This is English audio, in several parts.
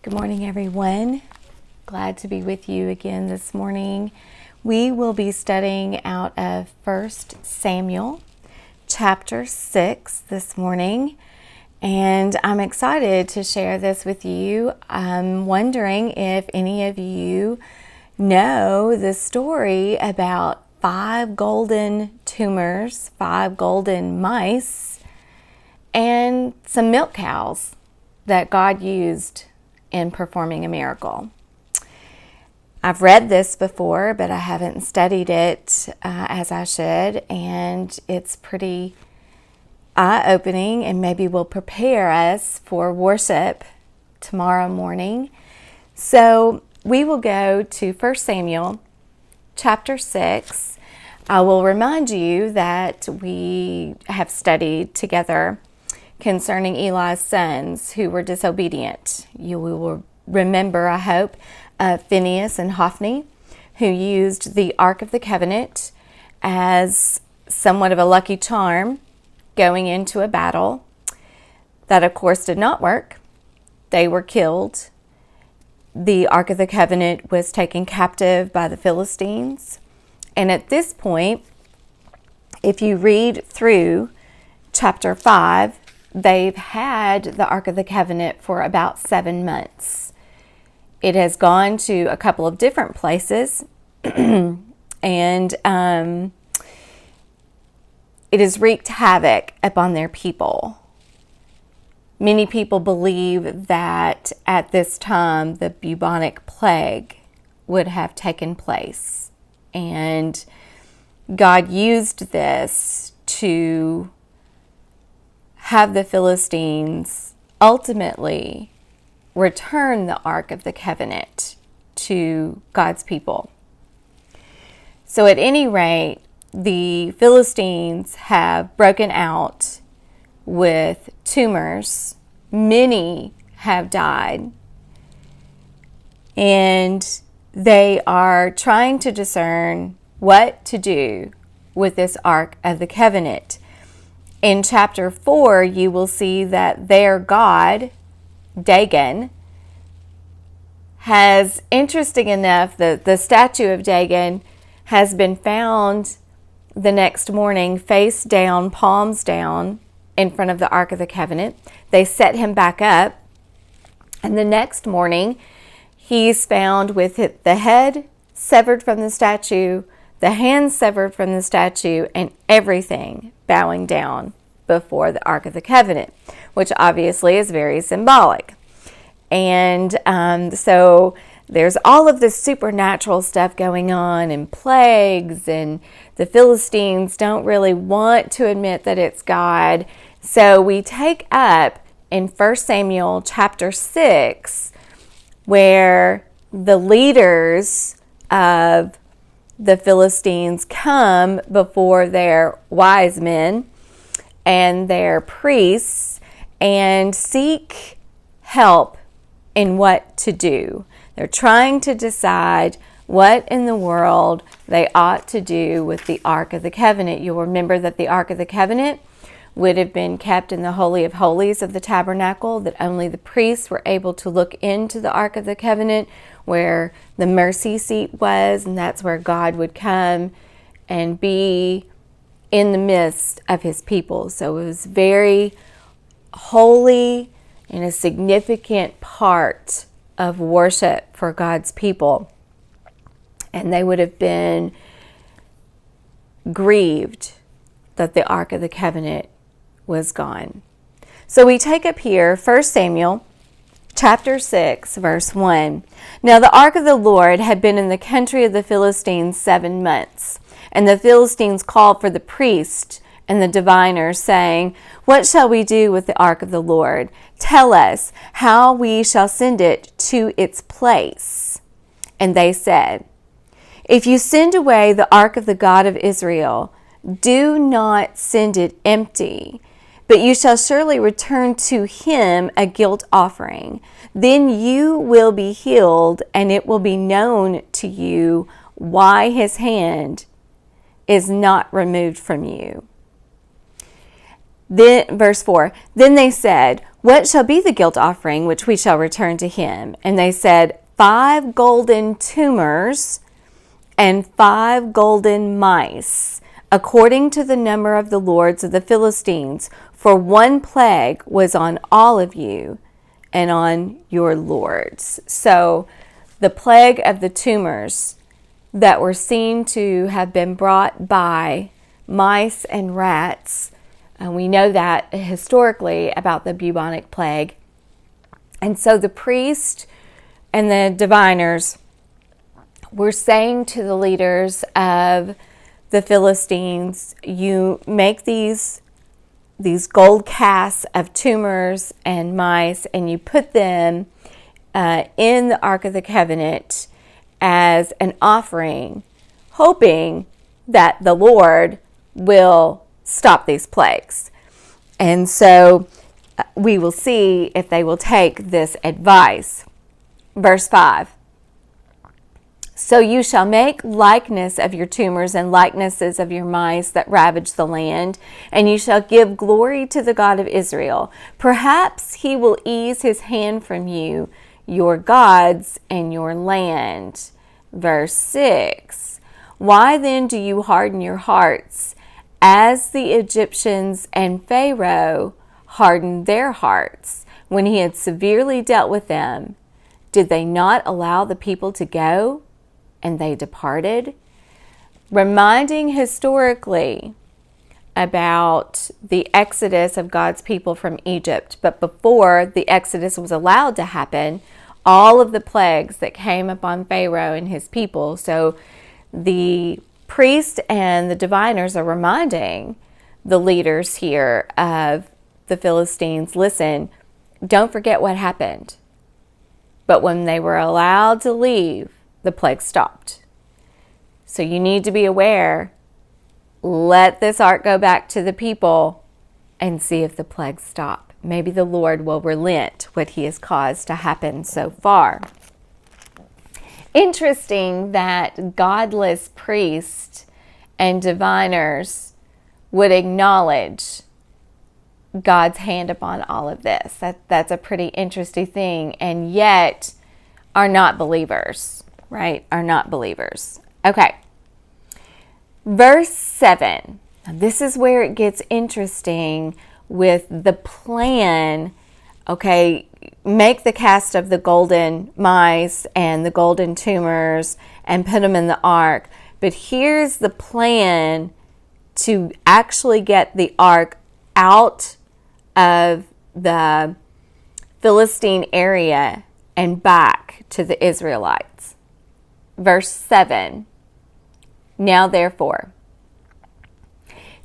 Good morning, everyone. Glad to be with you again this morning. We will be studying out of 1 Samuel chapter 6 this morning, and I'm excited to share this with you. I'm wondering if any of you know the story about 5 golden tumors, 5 golden mice, and some milk cows that God used in performing a miracle. I've read this before, but I haven't studied it as I should, and it's pretty eye-opening and maybe will prepare us for worship tomorrow morning. So we will go to 1 Samuel chapter 6. I will remind you that we have studied together concerning Eli's sons who were disobedient. You will remember, I hope, Phinehas and Hophni, who used the Ark of the Covenant as somewhat of a lucky charm going into a battle. That, of course, did not work. They were killed. The Ark of the Covenant was taken captive by the Philistines. And at this point, if you read through chapter 5, they've had the Ark of the Covenant for about 7 months. It has gone to a couple of different places, and it has wreaked havoc upon their people. Many people believe that at this time the bubonic plague would have taken place, and God used this to have the Philistines ultimately return the Ark of the Covenant to God's people. So at any rate, the Philistines have broken out with tumors. Many have died, and they are trying to discern what to do with this Ark of the Covenant. In chapter 4, you will see that their god, Dagon, has, interesting enough, the statue of Dagon has been found the next morning, face down, palms down, in front of the Ark of the Covenant. They set him back up, and the next morning, he's found with the head severed from the statue, the hands severed from the statue, and everything bowing down before the Ark of the Covenant, which obviously is very symbolic. And so there's all of this supernatural stuff going on, and plagues, and the Philistines don't really want to admit that it's God. So we take up in 1 Samuel chapter 6, where the leaders of the Philistines come before their wise men and their priests and seek help in what to do. They're trying to decide what in the world they ought to do with the Ark of the Covenant. You'll remember that the Ark of the Covenant would have been kept in the Holy of Holies of the tabernacle, that only the priests were able to look into the Ark of the Covenant, where the mercy seat was, and that's where God would come and be in the midst of his people. So it was very holy and a significant part of worship for God's people. And they would have been grieved that the Ark of the Covenant was gone. So we take up here 1 Samuel chapter 6, verse 1. Now the ark of the Lord had been in the country of the Philistines 7 months. And the Philistines called for the priest and the diviners, saying, "What shall we do with the ark of the Lord? Tell us how we shall send it to its place." And they said, "If you send away the ark of the God of Israel, do not send it empty, but you shall surely return to him a guilt offering. Then you will be healed, and it will be known to you why his hand is not removed from you." Then, verse 4, then they said, what shall be the guilt offering which we shall return to him? And they said, 5 golden tumors and 5 golden mice, according to the number of the lords of the Philistines, for 1 plague was on all of you and on your lords. So the plague of the tumors that were seen to have been brought by mice and rats, and we know that historically about the bubonic plague. And so the priest and the diviners were saying to the leaders of the Philistines, you make these gold casts of tumors and mice, and you put them in the Ark of the Covenant as an offering, hoping that the Lord will stop these plagues. And so we will see if they will take this advice. Verse 5. So you shall make likeness of your tumors and likenesses of your mice that ravage the land, and you shall give glory to the God of Israel. Perhaps he will ease his hand from you, your gods, and your land. Verse 6. Why then do you harden your hearts, as the Egyptians and Pharaoh hardened their hearts when he had severely dealt with them? Did they not allow the people to go, and they departed? Reminding historically about the exodus of God's people from Egypt. But before the exodus was allowed to happen, all of the plagues that came upon Pharaoh and his people. So the priest and the diviners are reminding the leaders here of the Philistines, listen, don't forget what happened. But when they were allowed to leave, the plague stopped. So you need to be aware. Let this ark go back to the people and see if the plagues stop. Maybe the Lord will relent what he has caused to happen so far. Interesting that godless priests and diviners would acknowledge God's hand upon all of this. That's a pretty interesting thing, and yet are not believers, right? Are not believers. Okay. Verse 7. Now this is where it gets interesting with the plan. Okay, make the cast of the golden mice and the golden tumors and put them in the ark. But here's the plan to actually get the ark out of the Philistine area and back to the Israelites. Verse 7. Now therefore,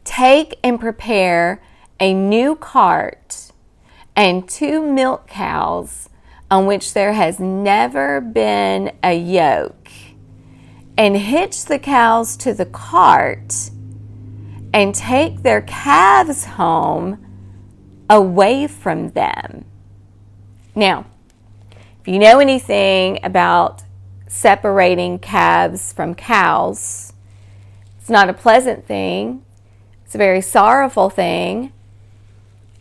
take and prepare a new cart and 2 milk cows on which there has never been a yoke, and hitch the cows to the cart, and take their calves home away from them. Now, if you know anything about separating calves from cows, it's not a pleasant thing. It's a very sorrowful thing.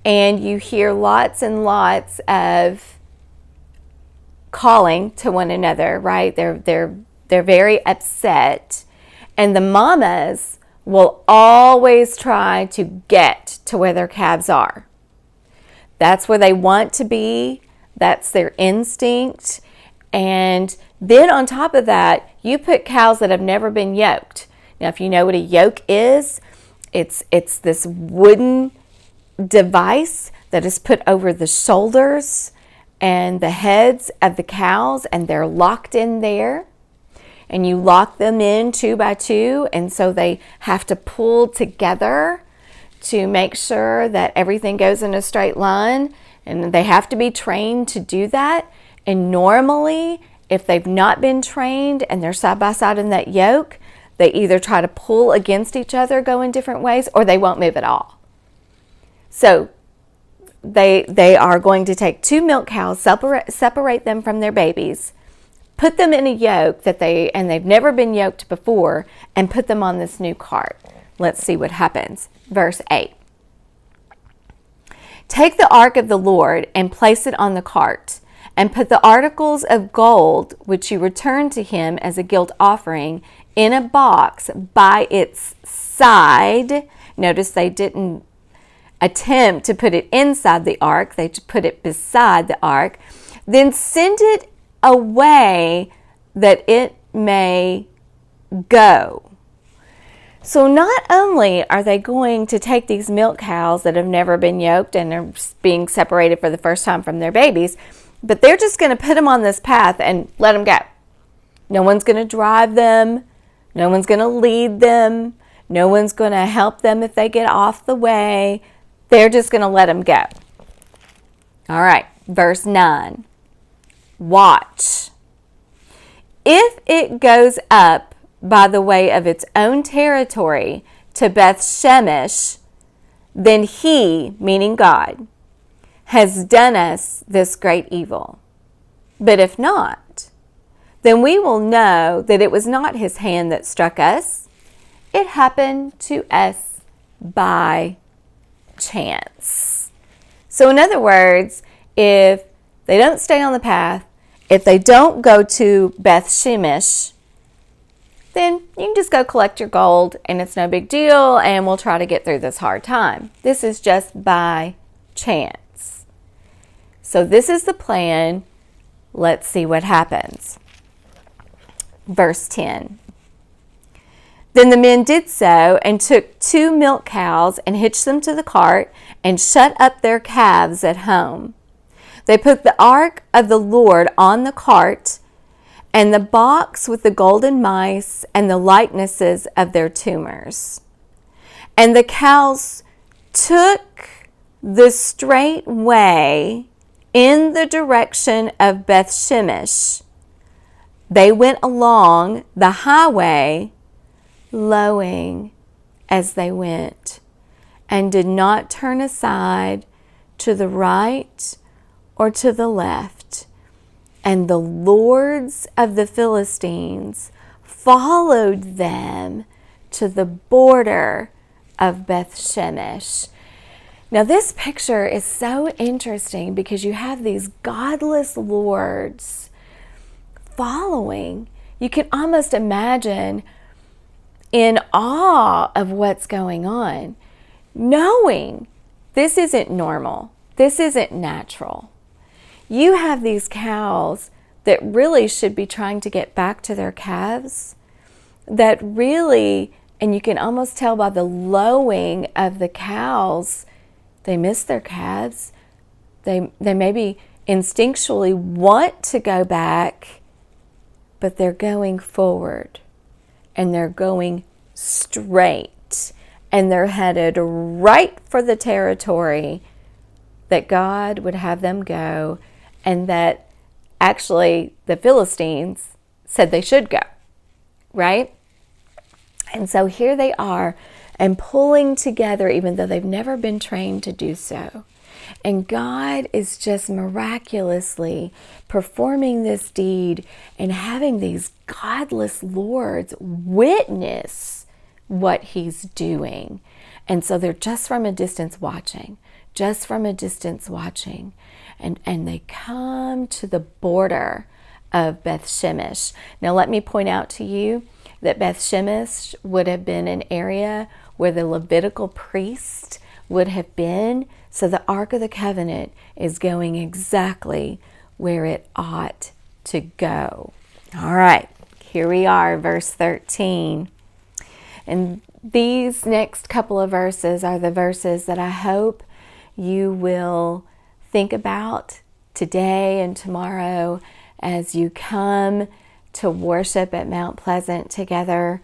And you hear lots and lots of calling to one another, right? They're very upset. And the mamas will always try to get to where their calves are. That's where they want to be. That's their instinct. And then on top of that, you put cows that have never been yoked. Now, if you know what a yoke is, it's this wooden device that is put over the shoulders and the heads of the cows, and they're locked in there. And you lock them in 2 by 2, and so they have to pull together to make sure that everything goes in a straight line, and they have to be trained to do that. And normally, if they've not been trained and they're side by side in that yoke, they either try to pull against each other, go in different ways, or they won't move at all. So they are going to take 2 milk cows, separate them from their babies, put them in a yoke they've never been yoked before, and put them on this new cart. Let's see what happens. Verse 8. Take the ark of the Lord and place it on the cart, and put the articles of gold which you returned to him as a guilt offering in a box by its side. Notice they didn't attempt to put it inside the ark, they put it beside the ark. Then send it away that it may go. So not only are they going to take these milk cows that have never been yoked and are being separated for the first time from their babies, but they're just going to put them on this path and let them go. No one's going to drive them. No one's going to lead them. No one's going to help them if they get off the way. They're just going to let them go. All right, verse 9. Watch. If it goes up by the way of its own territory to Beth Shemesh, then he, meaning God, has done us this great evil. But if not, then we will know that it was not his hand that struck us. It happened to us by chance. So in other words, if they don't stay on the path, if they don't go to Beth Shemesh, then you can just go collect your gold and it's no big deal and we'll try to get through this hard time. This is just by chance. So this is the plan. Let's see what happens. Verse 10. Then the men did so and took 2 milk cows and hitched them to the cart and shut up their calves at home. They put the ark of the Lord on the cart and the box with the golden mice and the likenesses of their tumors. And the cows took the straight way in the direction of Beth Shemesh. They went along the highway, lowing as they went, and did not turn aside to the right or to the left. And the lords of the Philistines followed them to the border of Beth Shemesh. Now this picture is so interesting because you have these godless lords following. You can almost imagine in awe of what's going on, knowing this isn't normal, this isn't natural. You have these cows that really should be trying to get back to their calves, that really, and you can almost tell by the lowing of the cows, they miss their calves. They maybe instinctually want to go back, but they're going forward and they're going straight and they're headed right for the territory that God would have them go, and that actually the Philistines said they should go, right? And so here they are and pulling together even though they've never been trained to do so. And God is just miraculously performing this deed and having these godless lords witness what he's doing. And so they're just from a distance watching, And they come to the border of Beth Shemesh. Now let me point out to you that Beth Shemesh would have been an area where the Levitical priest would have been. So the Ark of the Covenant is going exactly where it ought to go. All right, here we are, verse 13. And these next couple of verses are the verses that I hope you will think about today and tomorrow as you come to worship at Mount Pleasant together.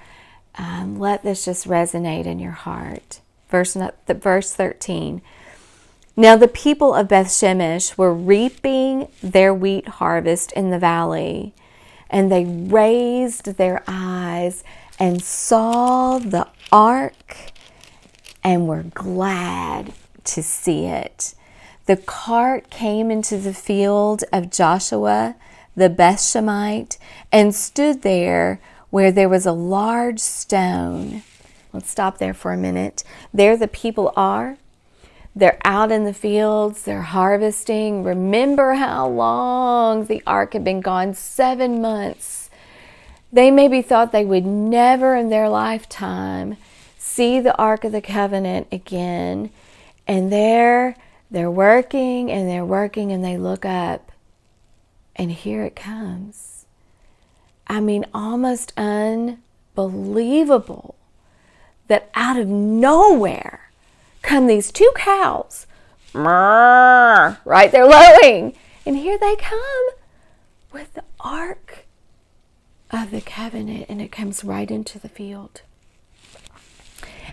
Let this just resonate in your heart. Verse 13. Now the people of Beth Shemesh were reaping their wheat harvest in the valley, and they raised their eyes and saw the ark and were glad to see it. The cart came into the field of Joshua the Bethshemite and stood there where there was a large stone. Let's stop there for a minute. There the people are. They're out in the fields, they're harvesting. Remember how long the ark had been gone? 7 months. They maybe thought they would never in their lifetime see the Ark of the Covenant again. And they're working and they're working, and they look up and here it comes. I mean, almost unbelievable that out of nowhere come these 2 cows. Right? They're lowing. And here they come with the Ark of the Covenant, and it comes right into the field.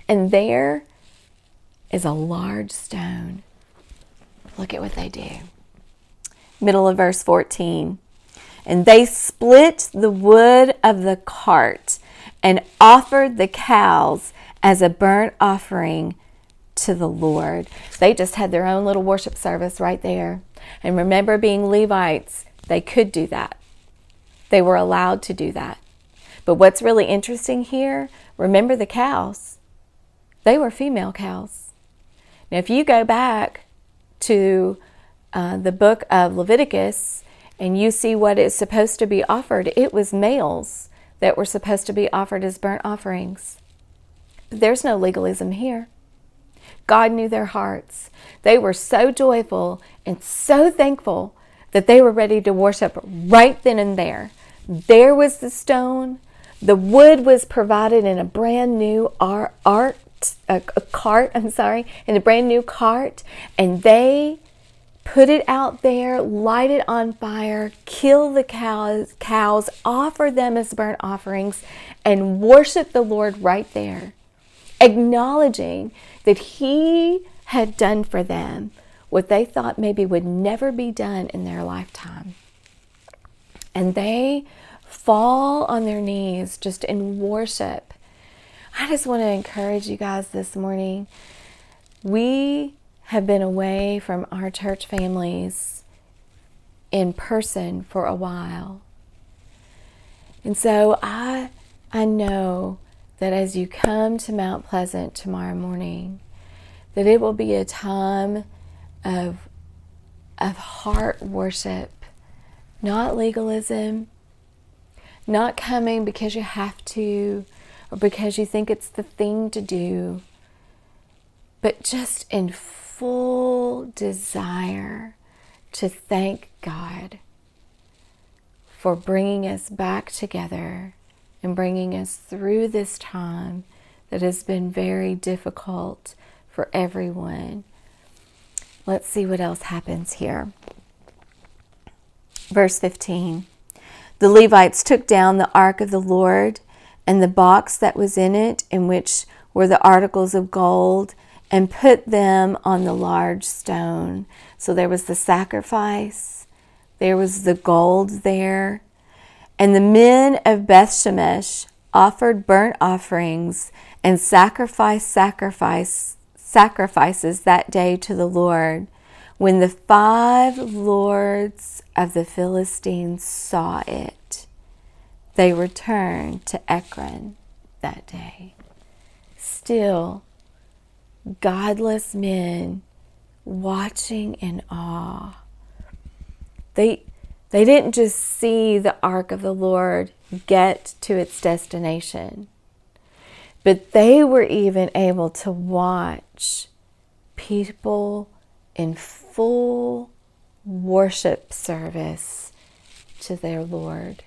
And there is a large stone. Look at what they do. Middle of verse 14. And they split the wood of the cart and offered the cows as a burnt offering to the Lord. They just had their own little worship service right there. And remember, being Levites, they could do that. They were allowed to do that. But what's really interesting here, remember the cows. They were female cows. Now, if you go back to the book of Leviticus and you see what is supposed to be offered, it was males that were supposed to be offered as burnt offerings. But there's no legalism here. God knew their hearts. They were so joyful and so thankful that they were ready to worship right then and there. There was the stone. The wood was provided in a brand new cart, in a brand new cart, and they put it out there, light it on fire, kill the cows, offer them as burnt offerings, and worship the Lord right there, acknowledging that He had done for them what they thought maybe would never be done in their lifetime. And they fall on their knees just in worship. I just want to encourage you guys this morning. We have been away from our church families in person for a while. And so I know that as you come to Mount Pleasant tomorrow morning, that it will be a time of heart worship, not legalism, not coming because you have to or because you think it's the thing to do, but just in full desire to thank God for bringing us back together and bringing us through this time that has been very difficult for everyone. Let's see what else happens here. Verse 15. The Levites took down the ark of the Lord and the box that was in it, in which were the articles of gold, and put them on the large stone. So there was the sacrifice, there was the gold there. And the men of Beth-Shemesh offered burnt offerings and sacrifices that day to the Lord. When the 5 lords of the Philistines saw it, they returned to Ekron that day. Still, godless men watching in awe. They didn't just see the ark of the Lord get to its destination, but they were even able to watch people in full worship service to their Lord.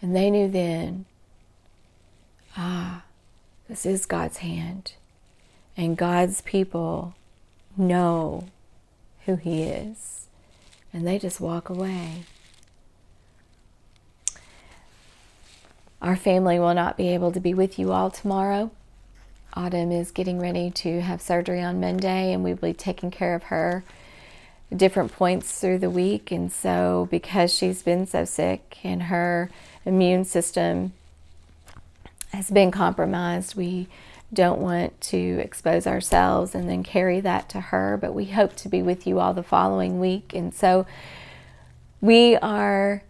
And they knew then, this is God's hand. And God's people know who He is. And they just walk away. Our family will not be able to be with you all tomorrow. Autumn is getting ready to have surgery on Monday, and we will be taking care of her at different points through the week. And so because she's been so sick and her immune system has been compromised, we don't want to expose ourselves and then carry that to her, but we hope to be with you all the following week. And so we are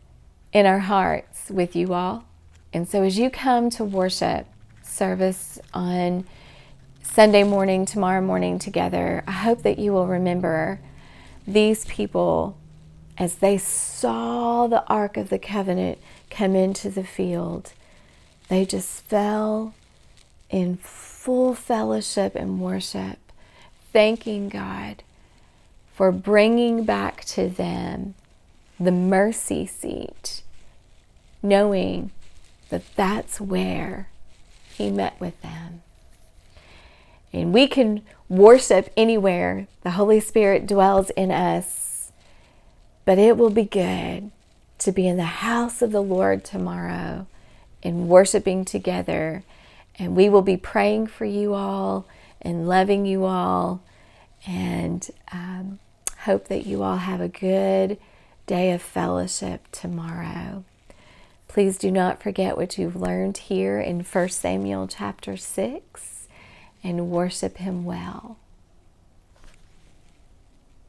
in our hearts with you all. And so as you come to worship service on Sunday morning, tomorrow morning together, I hope that you will remember these people as they saw the Ark of the Covenant come into the field. They just fell in full fellowship and worship, thanking God for bringing back to them the mercy seat, knowing that that's where He met with them. And we can worship anywhere. The Holy Spirit dwells in us. But it will be good to be in the house of the Lord tomorrow and worshiping together. And we will be praying for you all and loving you all. And hope that you all have a good day of fellowship tomorrow. Please do not forget what you've learned here in 1 Samuel chapter 6. And worship Him well.